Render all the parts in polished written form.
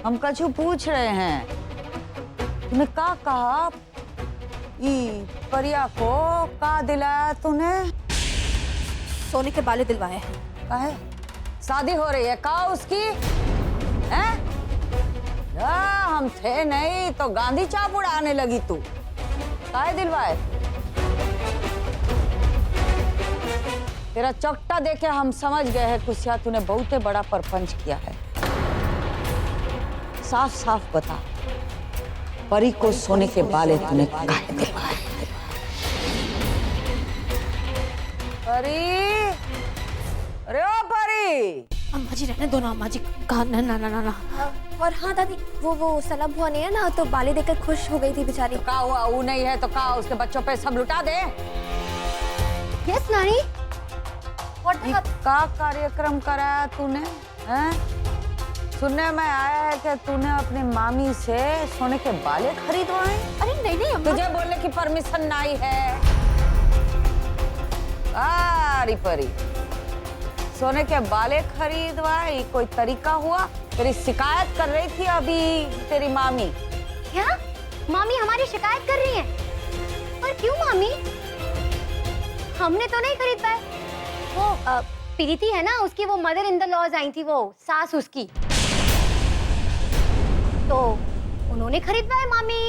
हम कछु पूछ रहे हैं। तूने का कहा? ई परिया को का दिलाया तूने? सोने के बाले दिलवाए हैं। काहे? शादी हो रही है का उसकी? हैं? हम थे नहीं तो गांधी चाप उड़ाने लगी तू। काहे दिलवाए? तेरा चकटा देखे हम समझ गए हैं कुसिया, तूने बहुते बड़ा परपंच किया है। साफ साफ बता, परी को सोने के बाले तूने काहे दिलवाए? परी, अरे ओ परी! अम्मा जी रहने दो ना, अम्मा जी कहा ना ना ना ना। और हाँ दादी, वो सलब हुआ नहीं है ना, तो बाले देखकर खुश हो गई थी बेचारी। का हुआ? वो नहीं है तो का उसके बच्चों पे सब लुटा दे? यस नानी। का कार्यक्रम कराया तूने? हैं? सुनने में आया है कि तूने अपनी मामी से सोने के बाले खरीदवाए। अरे नहीं नहीं अम्मा। तुझे बोलने की परमिशन नहीं है। अरे परी, सोने के बाले खरीदवाए कोई तरीका हुआ? तेरी शिकायत कर रही थी अभी तेरी मामी। क्या मामी हमारी शिकायत कर रही है? पर क्यों मामी? हमने तो नहीं खरीद पाए। वो प्रीति है ना, उसकी वो मदर इन द लॉज आई थी, वो सास उसकी, तो उन्होंने खरीदवाए, मामी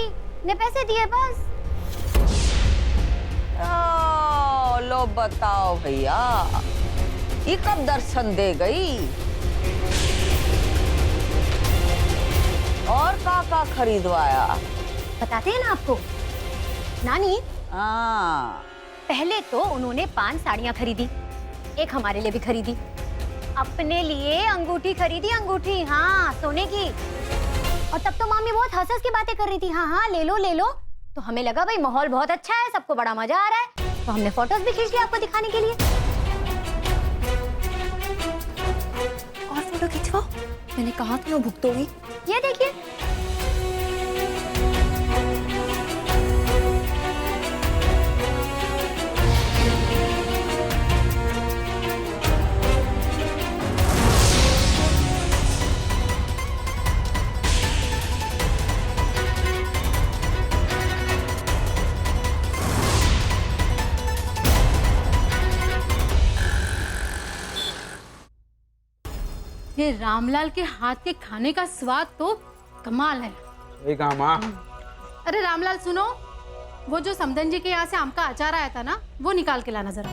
ने पैसे दिए बस। लो बताओ भैया, ये कब दर्शन दे गई? और का खरीदवाया? बताते हैं ना आपको नानी। हाँ। पहले तो उन्होंने 5 साड़ियां खरीदी, एक हमारे लिए भी खरीदी, अपने लिए अंगूठी खरीदी, अंगूठी हाँ सोने की। और तब तो मामी बहुत हंस की बातें कर रही थी, हाँ हाँ ले लो ले लो। तो हमें लगा भाई माहौल बहुत अच्छा है, सबको बड़ा मजा आ रहा है, तो हमने फोटोज भी खींच लिया आपको दिखाने के लिए। और फोटो खिंचवाओ, मैंने कहा था वो भुगतोगी। ये देखिए। ये रामलाल के हाथ के खाने का स्वाद तो कमाल है। सही कहा माँ। अरे रामलाल सुनो, वो जो समदन जी के यहाँ से आम का अचार आया था ना, वो निकाल के लाना जरा।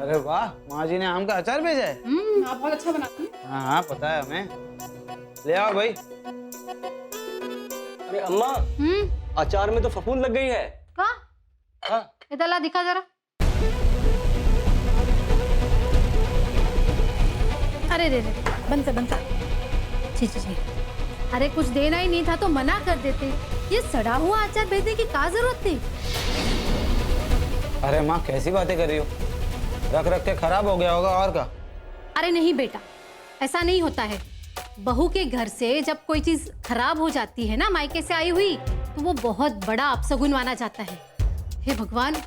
अरे वाह, माँ जी ने आम का अचार भेजा है। आप बहुत अच्छा बनाती हैं। हाँ हाँ पता है हमें। ले आओ भाई। अरे अम्मा, अचार में तो फफूंद लग गई है। कहाँ? हाँ। इधर ला, दिखा जरा। अरे रे रे, बंद कर बंद कर। जी जी जी। अरे कुछ देना ही नहीं था तो मना कर देते, ये सड़ा हुआ अचार भेजने की क्या जरूरत थी? अरे माँ कैसी बातें कर रही हो, रख रख के खराब हो गया होगा और का। अरे नहीं बेटा, ऐसा नहीं होता है। बहू के घर से जब कोई चीज खराब हो जाती है ना, मायके से आई हुई, तो वो बहुत बड़ा अपशगुन माना जाता है। हे भगवान,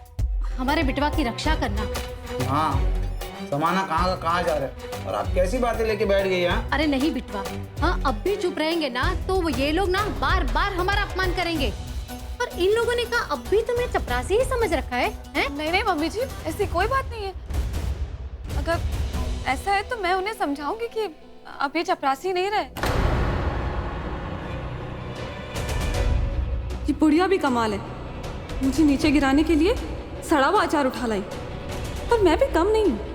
हमारे बिटवा की रक्षा करना। हाँ, समाना कहाँ का कहाँ जा रहा है और आप कैसी बातें लेके बैठ गई हैं? अरे नहीं बिटवा, हाँ अब भी चुप रहेंगे ना तो ये लोग ना बार बार हमारा अपमान करेंगे। और इन लोगों ने कहा अब भी तुम्हें चपरासी ही समझ रखा है, हैं? नहीं नहीं मम्मी जी, ऐसी कोई बात नहीं है। अगर ऐसा है तो मैं उन्हें समझाऊंगी कि अब ये चपरासी नहीं रहे। ये बुढ़िया भी कमाल है, मुझे नीचे गिराने के लिए सड़ा हुआ अचार उठा लाई। पर मैं भी कम नहीं हूँ।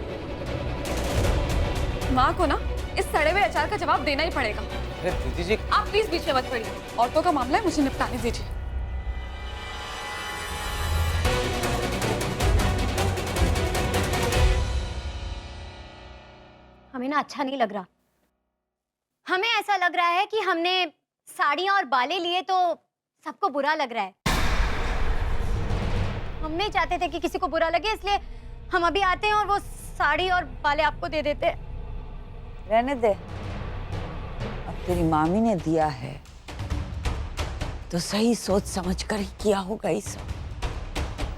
माँ को ना इस सड़े हुए अचार का जवाब देना ही पड़ेगा। अरे प्रीति जी, आप प्लीज बीच में मत पड़िए, औरतों का मामला है, मुझे निपटाने दीजिए। हमें ना अच्छा नहीं लग रहा। हमें ऐसा लग रहा है कि हमने साड़ियां और बाले लिए तो सबको बुरा लग रहा है। हम नहीं चाहते थे कि किसी को बुरा लगे, इसलिए हम अभी आते हैं और वो साड़ी और बाले आपको दे देते हैं। रहने दे, अब तेरी मामी ने दिया है तो सही सोच समझ कर ही किया होगा ये सब।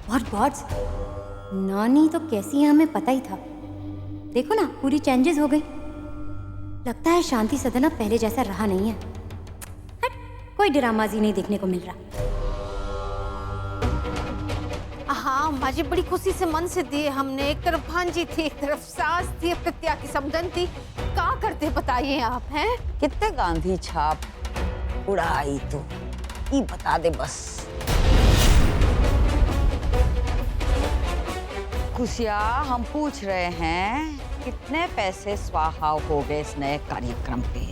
बहुत नानी तो कैसी है हमें पता ही था। देखो ना पूरी चेंजेस हो गई। लगता है शांति सदन अब पहले जैसा रहा नहीं है। कोई ड्रामाजी नहीं देखने को मिल रहा। हाँ अम्मा जी, बड़ी खुशी से मन से दिए हमने। एक तरफ भांजी थी, एक तरफ सास थी, प्रत्या की समधन थी। क्या करते बताइए आप हैं? कितने गांधी छाप उड़ाई तू, ये बता दे बस। खुशिया, हम पूछ रहे हैं कितने पैसे स्वाहा हो गए इस नए कार्यक्रम पे?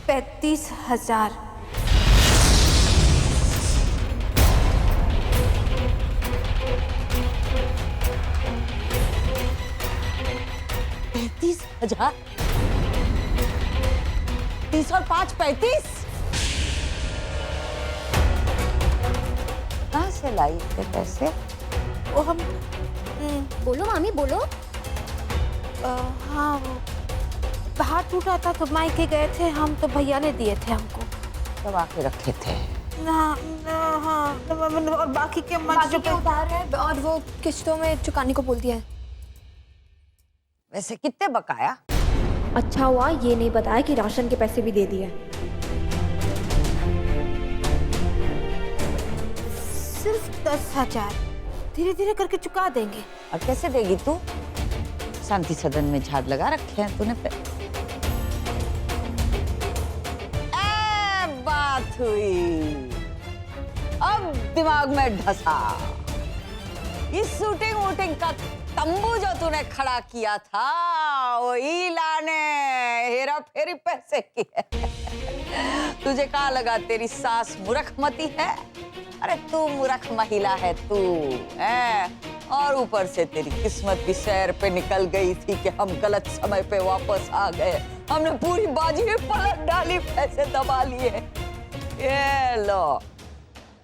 35,000। हजार 30 और 5 35। कहाँ से लाई इतने पैसे? वो हम बोलो मामी बोलो। हाँ वो हाथ टूटा था तो मायके गए थे हम, तो भैया ने दिए थे हमको। दबा के रखे थे हाँ और बाकी के जो उधार है और वो किश्तों में चुकाने को बोल दिया है। वैसे कितने बकाया? अच्छा हुआ ये नहीं बताया कि राशन के पैसे भी दे दिए। सिर्फ 10,000 धीरे धीरे करके चुका देंगे। और कैसे देगी तू? शांति सदन में झाड़ लगा रखे हैं तूने पे। बात हुई, अब दिमाग में धसा। इस शूटिंग वूटिंग का तंबू जो तूने खड़ा किया था, वही लाने हेरा फेरी पैसे की है। तुझे कहाँ लगा तेरी सास मूर्खमती है? अरे तू मूर्ख महिला है तू, है? और ऊपर से तेरी किस्मत भी सैर पे निकल गई थी कि हम गलत समय पे वापस आ गए। हमने पूरी बाजी में पलट डाली, पैसे दबा लिए। ये लो,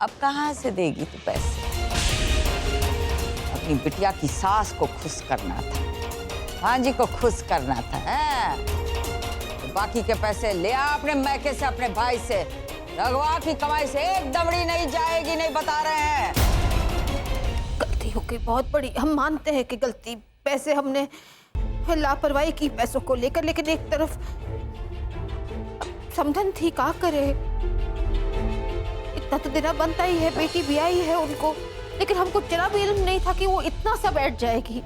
अब कहाँ से देगी तू पैसे? अपनी बिटिया की सास को खुश करना था, भांजी को खुश करना था, है? तो बाकी के पैसे ले आ अपने मैके से, अपने भाई से। रघवा की कमाई से एक दमड़ी नहीं जाएगी, नहीं बता रहे हैं। गलती हो गई बहुत बड़ी, हम मानते हैं कि गलती, पैसे हमने लापरवाही की पैसों को लेकर। लेकिन एक तरफ समधन थी, क्या करे, इतना तो देना बनता ही है, बेटी भी आई है उनको। लेकिन हमको जरा भी इल्म नहीं था कि वो इतना सब बैठ जाएगी।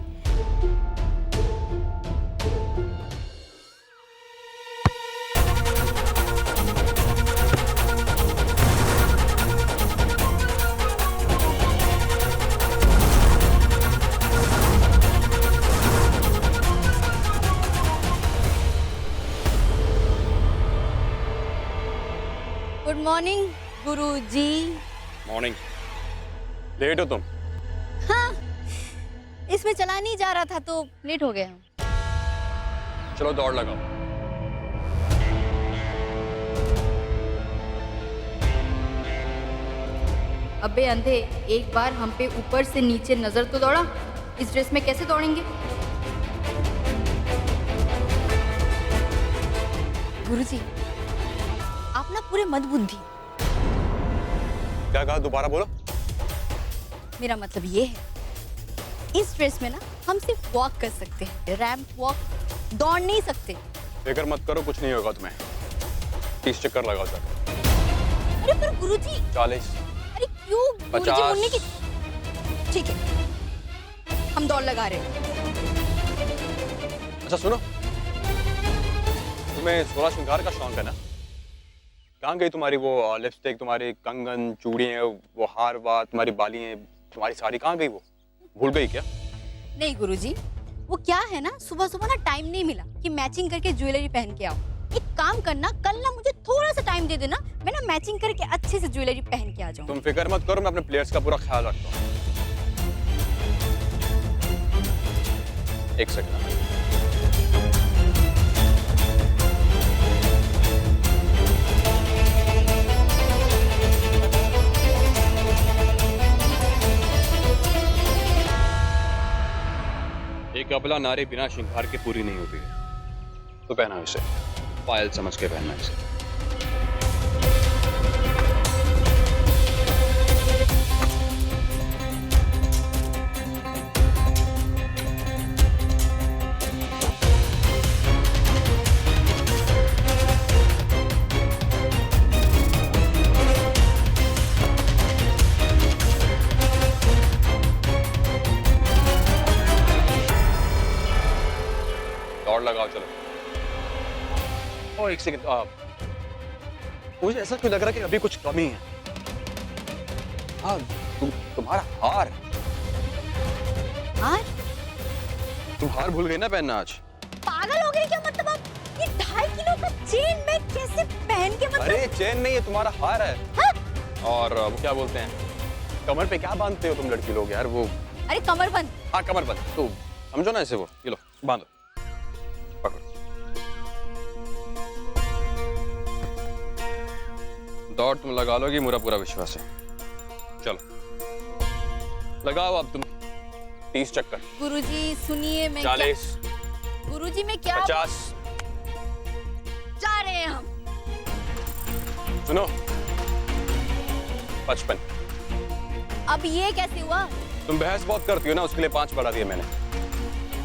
गुड मॉर्निंग गुरुजी। मॉर्निंग। लेट हो तुम? हाँ, इसमें चला नहीं जा रहा था तो लेट हो गया। चलो दौड़ लगाओ। अबे अंधे, एक बार हम पे ऊपर से नीचे नजर तो दौड़ा। इस ड्रेस में कैसे दौड़ेंगे? गुरुजी, आप ना पूरे मंदबुद्धि। क्या कहा, दोबारा बोलो। मेरा मतलब ये है, इस ड्रेस में ना हम सिर्फ वॉक कर सकते हैं, रैंप वॉक, दौड़ नहीं सकते। फिक्र मत करो, कुछ नहीं होगा तुम्हें। 30 चक्कर लगाओ सर। अरे पर गुरुजी। 40। अरे क्यों गुरुजी, मुन्ने की। ठीक है, हम दौड़ लगा रहे हैं। अच्छा सुनो, तुम्हें 16 श्रृंगार का शौक है ना? कहाँ गई तुम्हारी वो लिपस्टिक, तुम्हारी कंगन, चूड़ियाँ, वो हार वार, तुम्हारी बालियाँ, तुम्हारी साड़ी कहाँ गई? वो भूल गई क्या? नहीं गुरुजी, वो क्या है ना, सुबह सुबह ना टाइम नहीं मिला कि मैचिंग करके ज्वेलरी पहन के आओ। एक काम करना, कल ना मुझे थोड़ा सा टाइम दे देना, मैं ना मैचिंग करके अच्छे से ज्वेलरी पहन के आ जाऊँ। तुम फिक्र मत करो, मैं अपने प्लेयर्स का पूरा ख्याल रखता हूँ। एक सेकंड। एक अबला नारी बिना श्रृंगार के पूरी नहीं होती है, तो पहना इसे, पायल समझ के पहनना इसे। एक सेकंड, मुझे ऐसा क्यों लग रहा है कि अभी कुछ कमी है। हाँ, तुम्हारा हार। हार? तुम हार भूल गई ना पहनना आज। पागल हो गए क्या? मतलब आप ये 2.5 किलो का चेन मैं कैसे पहन के मतलब? अरे चेन नहीं है, तुम्हारा हार है। हाँ? और वो क्या बोलते हैं, कमर पे क्या बांधते हो तुम लड़की लोग यार? वो अरे कमरबंद। हाँ कमरबंद, तो समझो ना ऐसे, वो ये लो बांधो, पकड़ो। दौड़ तुम लगा लोगी, मेरा पूरा विश्वास है। चलो लगाओ अब तुम 30 चक्कर। गुरुजी सुनिए, मैं 40, गुरुजी मैं क्या 50, जा रहे हैं हम। सुनो 55। अब ये कैसे हुआ? तुम बहस बहुत करती हो ना, उसके लिए 5 बढ़ा दिए मैंने।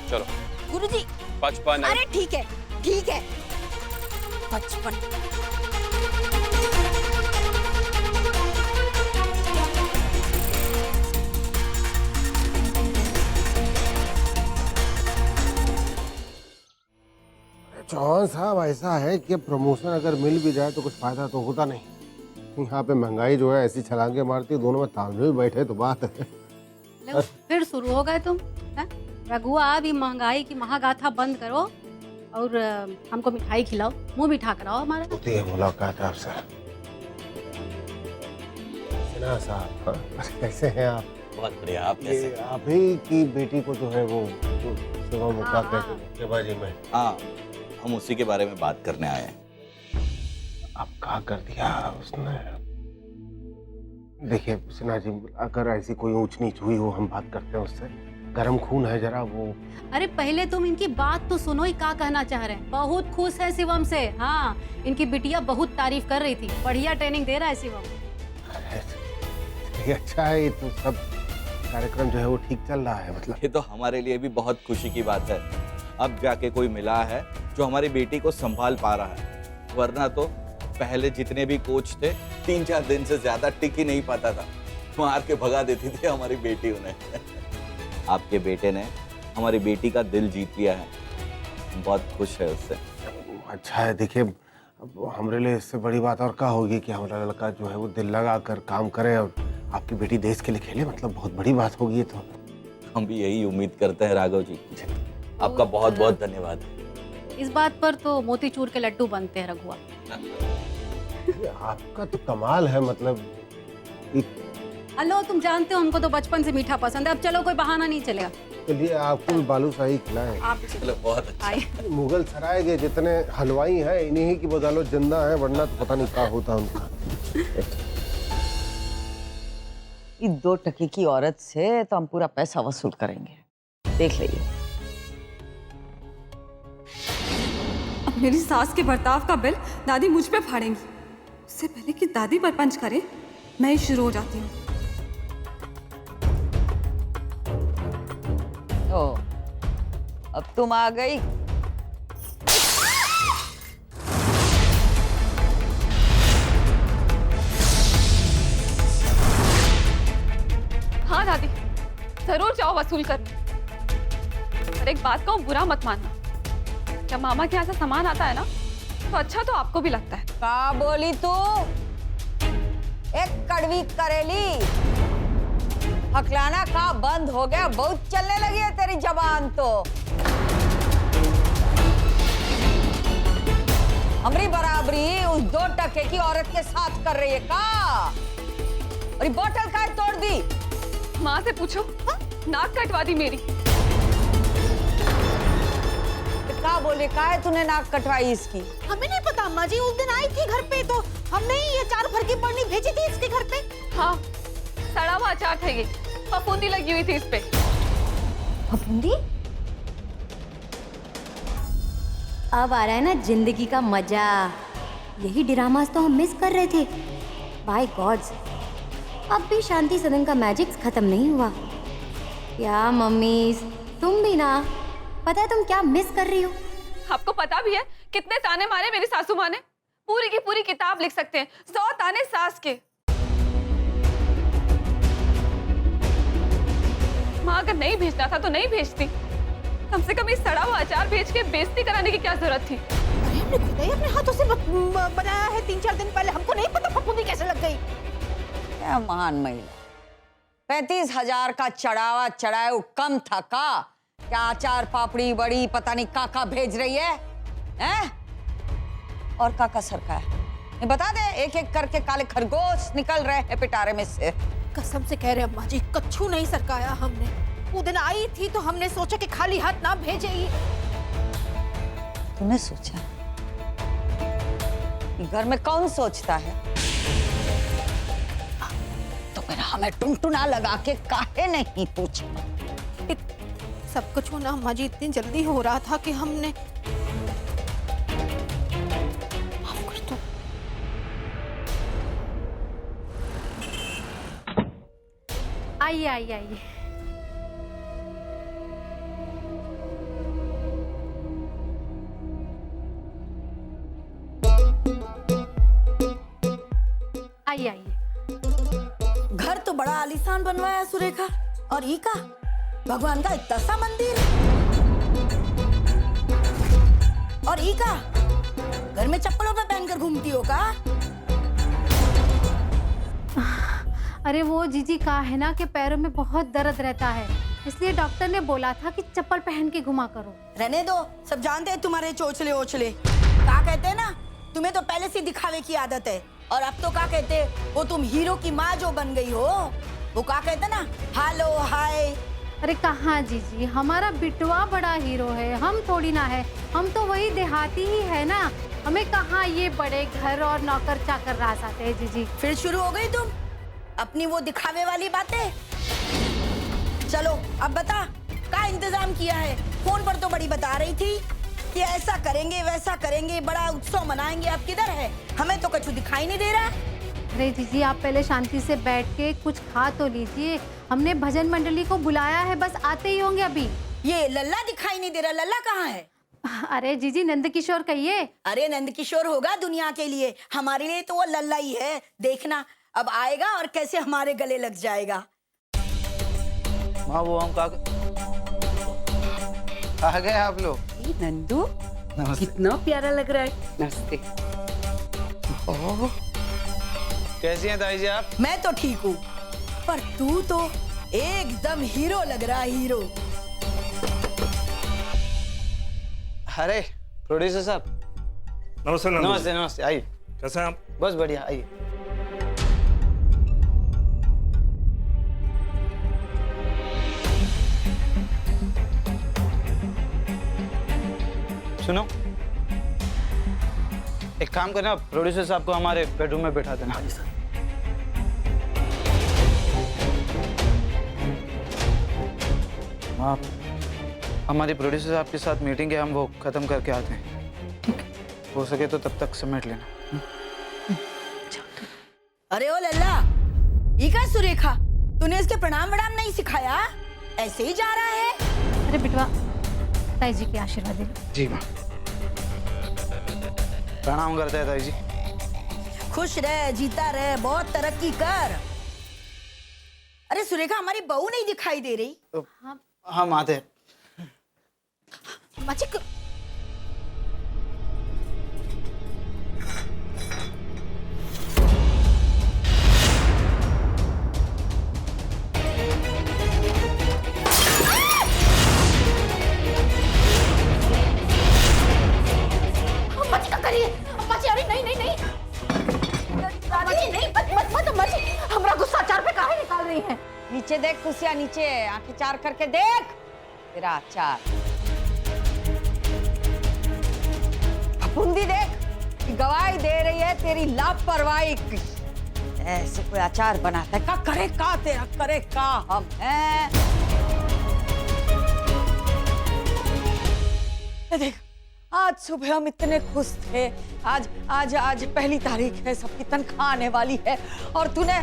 चलो गुरुजी 55। अरे ठीक है 55। चौहान साहब, ऐसा है कि प्रमोशन अगर मिल भी जाए तो कुछ फायदा तो होता नहीं। यहाँ पे महंगाई जो है ऐसी छलांगे मारती है, दोनों में तालमेल बैठे तो बात है। लो, फिर शुरू हो गए तुम। रघुआ, अभी महंगाई की महागाथा बंद करो और हमको मिठाई खिलाओ, मुंह मीठा कराओ हमारा। होती है मुलाकात आपसे। सिन्हा साहब, कैसे हैं आप? बहुत बढ़िया। आप कैसे? ये आप ही की बेटी को जो है वो सेवा मुक्ता कहते हैं में। हाँ, हम उसी के बारे में बात करने आए हैं। अब क्या कर दिया उसने? देखिए सिन्हा जी, अगर ऐसी कोई ऊंच नीच हुई हो, हम बात करते हैं उससे। गरम खून है जरा वो। अरे पहले तुम इनकी बात तो सुनो, ही क्या कहना चाह रहे हैं। बहुत खुश है शिवम से। हाँ, इनकी बिटिया बहुत तारीफ कर रही थी, बढ़िया ट्रेनिंग दे रहा है शिवम। ये अच्छा है, ये तो सब कार्यक्रम जो है वो ठीक चल रहा है। मतलब ये तो हमारे लिए भी बहुत खुशी की बात है, अब जाके कोई मिला है जो हमारी बेटी को संभाल पा रहा है। वरना तो पहले जितने भी कोच थे 3-4 दिन से ज्यादा टिक ही नहीं पाता था, मार के भगा देती थी हमारी बेटी उन्हें। आपके बेटे ने हमारी बेटी का दिल जीत लिया है, बहुत खुश है उससे। अच्छा है। देखिए, अब हमारे लिए इससे बड़ी बात और क्या होगी कि हमारा लड़का जो है वो दिल लगा कर काम करे और आपकी बेटी देश के लिए खेले। मतलब बहुत बड़ी बात होगी ये तो। हम भी यही उम्मीद करते हैं राघव जी। आपका बहुत बहुत धन्यवाद। इस बात पर तो मोतीचूर के लड्डू बनते हैं रघुआ। आपका तो कमाल है। मतलब हेलो, तुम जानते हो हमको तो बचपन से मीठा पसंद है। अब चलो, कोई बहाना नहीं चलेगा। चलिए आपको भी बालूशाही खिलाएं। आप चलो, बहुत अच्छा। मुगल सराय के जितने हलवाई हैं इन्हीं की बदौलत जिंदा है, वरना तो पता नहीं क्या होता उनका। इस 2 टके की औरत से तो हम पूरा पैसा वसूल करेंगे, देख लीजिए। अब मेरी सास के बर्ताव का बिल दादी मुझ पे फाड़ेंगी। उससे पहले कि दादी पर पंच करे, मैं ही शुरू हो जाती हूँ। ओ, अब तुम आ गई। हाँ दादी, जरूर जाओ वसूल करने। पर एक बात कहूँ, बुरा मत मानना, जब मामा के यहाँ से सामान आता है ना, तो अच्छा तो आपको भी लगता है। का बोली तू? एक कड़वी करेली। हकलाना का बंद हो गया, बहुत चलने लगी है तेरी जबान तो। हमारी बराबरी उस 2 टके की औरत के साथ कर रही है का? और ये बोतल का तोड़ दी। माँ से पूछो, नाक कटवा दी मेरी। का बोले, का है तूने नाक कटवाई इसकी? हमें नहीं पता अम्मा जी, उस दिन आई थी घर पे तो हमने ही ये 4 भर की पढ़नी भेजी थी इसके घर पे। हाँ, सड़ा हुआ अचार था ये, फफूंदी लगी हुई थी इस पे। फफूंदी? अब आ रहा है ना जिंदगी का मजा। यही ड्रामास तो हम मिस कर रहे थे। बाय गॉड्स, अब भी शांति सदन का मैजिक खत्म नहीं हुआ। क्या मम्मी, तुम भी ना, पता है तुम क्या मिस कर रही हो? आपको पता भी है कितने ताने मारे मेरी सासू माँ ने? पूरी की पूरी किताब लिख सकते हैं 100 ताने सास के। माँ अगर नहीं भेजना था तो नहीं भेजती, कम से कम इस सड़ा हुआ अचार भेज के बेइज्जती कराने की क्या जरूरत थी? अरे आपने खुद ही अपने हाथों से बनाया है 3-4 दिन पहले, हमको नहीं पता फफूंदी कैसे लग गई। क्या महान महिला, 35,000 का चढ़ावा चढ़ाए कम था का? क्या अचार पापड़ी बड़ी पता नहीं काका भेज रही है, हैं? और काका सरका है, ये बता दे, एक एक करके काले खरगोश निकल रहे हैं पिटारे में से। कसम से कह रहे अम्मा जी, कच्छू नहीं सरकाया हमने। वो दिन आई थी तो हमने सोचा कि खाली हाथ ना भेजे ही। तूने सोचा? घर में कौन सोचता है? तो फिर हमें टुनटुना लगा के काहे नहीं पूछा? सब कुछ होना अम्मा जी इतनी जल्दी हो रहा था कि हमने आइए आइए आइए। आइए आइए। घर तो बड़ा आलीशान बनवाया सुरेखा, और ई का भगवान का इतना सा मंदिर, और ई का घर में चप्पलों पे पहनकर घूमती हो का? अरे वो जीजी का है ना कि पैरों में बहुत दर्द रहता है, इसलिए डॉक्टर ने बोला था कि चप्पल पहन के घुमा करो। रहने दो, सब जानते हैं तुम्हारे चोचले ओचले। क्या कहते हैं ना, तुम्हें तो पहले से दिखावे की आदत है, और अब तो क्या कहते हैं, वो तुम हीरो की माँ जो बन गई हो। वो क्या कहते ना, हेलो हाय। अरे कहाँ जीजी, हमारा बिटवा बड़ा हीरो है, हम थोड़ी ना है, हम तो वही देहाती ही है ना। हमें कहाँ ये बड़े घर और नौकर चाकर राज आते हैं जीजी। फिर शुरू हो गई तुम अपनी वो दिखावे वाली बातें। चलो अब बता, क्या इंतजाम किया है? फोन पर तो बड़ी बता रही थी कि ऐसा करेंगे वैसा करेंगे, बड़ा उत्सव मनाएंगे। अब किधर है? हमें तो कुछ दिखाई नहीं दे रहा। अरे जीजी, आप पहले शांति से बैठ के कुछ खा तो लीजिए। हमने भजन मंडली को बुलाया है, बस आते ही होंगे अभी। ये लल्ला दिखाई नहीं दे रहा, लल्ला कहाँ है? अरे जीजी, नंदकिशोर कहिए। अरे नंदकिशोर होगा दुनिया के लिए, हमारे लिए तो वो लल्ला ही है। देखना अब आएगा और कैसे हमारे गले लग जाएगा। माँ वो हम आ गए आप लोग। नंदू, कितना प्यारा लग रहा है। नमस्ते। कैसी हैं ताई जी आप? मैं तो ठीक हूँ, पर तू तो एकदम हीरो लग रहा है, हीरो। अरे प्रोड्यूसर साहब। नमस्ते नंदू। नमस्ते नमस्ते, आइए। कैसे हैं आप? बस बढ़िया, आइए। सुनो, एक काम करना, प्रोड्यूसर साहब को हमारे बेडरूम में बैठा देना। हाँ जी सर। आप हमारी प्रोड्यूसर साहब के साथ मीटिंग है, हम वो खत्म करके आते हैं। हो सके तो तब तक समेट लेना। अरे ओ लल्ला, ये क्या सुरेखा, तूने इसके प्रणाम वणाम नहीं सिखाया? ऐसे ही जा रहा है? अरे बिटवा, ताई जी के आशीर्वाद दे। जी माँ। प्रणाम करते हैं ताई जी। खुश रह, जीता रह, बहुत तरक्की कर। अरे सुरेखा, हमारी बहू नहीं दिखाई दे रही? हम आते हैं। नीचे देख कुसिया, नीचे आंखें चार करके देख तेरा अचार। फफूंदी देख, गवाही दे रही है तेरी लापरवाही की। ऐसे कोई अचार बनाता है? का करे का तेरा, करे का हम हैं? देख, आज सुबह हम इतने खुश थे, आज आज आज 1 तारीख है, सबकी तनख्वाह आने वाली है, और तूने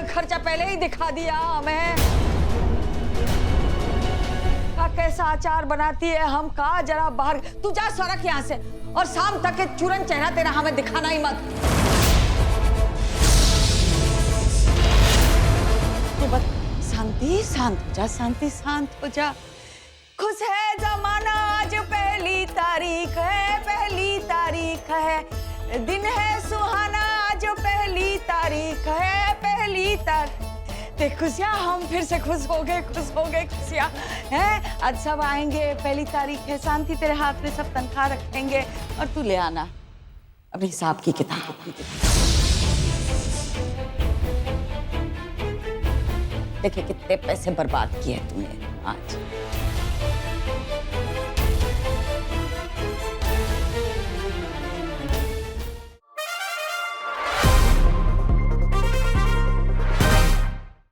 खर्चा पहले ही दिखा दिया हमें। का कैसा अचार बनाती है, हम कहा जरा बाहर। तू जा सड़क यहाँ से, और शाम तक के चूरन चेहरा तेरा हमें दिखाना ही मत। तो बस शांति, शांत हो जा, शांति शांत हो जा। खुश है जमाना, आज 1 तारीख है, 1 तारीख दिन है सुहाना, जो पहली तारीख है, पहली तारीख। देख खुशियाँ, हम फिर से खुश हो गए खुशियाँ हैं। आज सब आएंगे, पहली तारीख है, शांति तेरे हाथ में सब तनख्वाह रखेंगे और तू ले आना अपने हिसाब की किताब। देखिए कितने पैसे बर्बाद किए तुमने आज।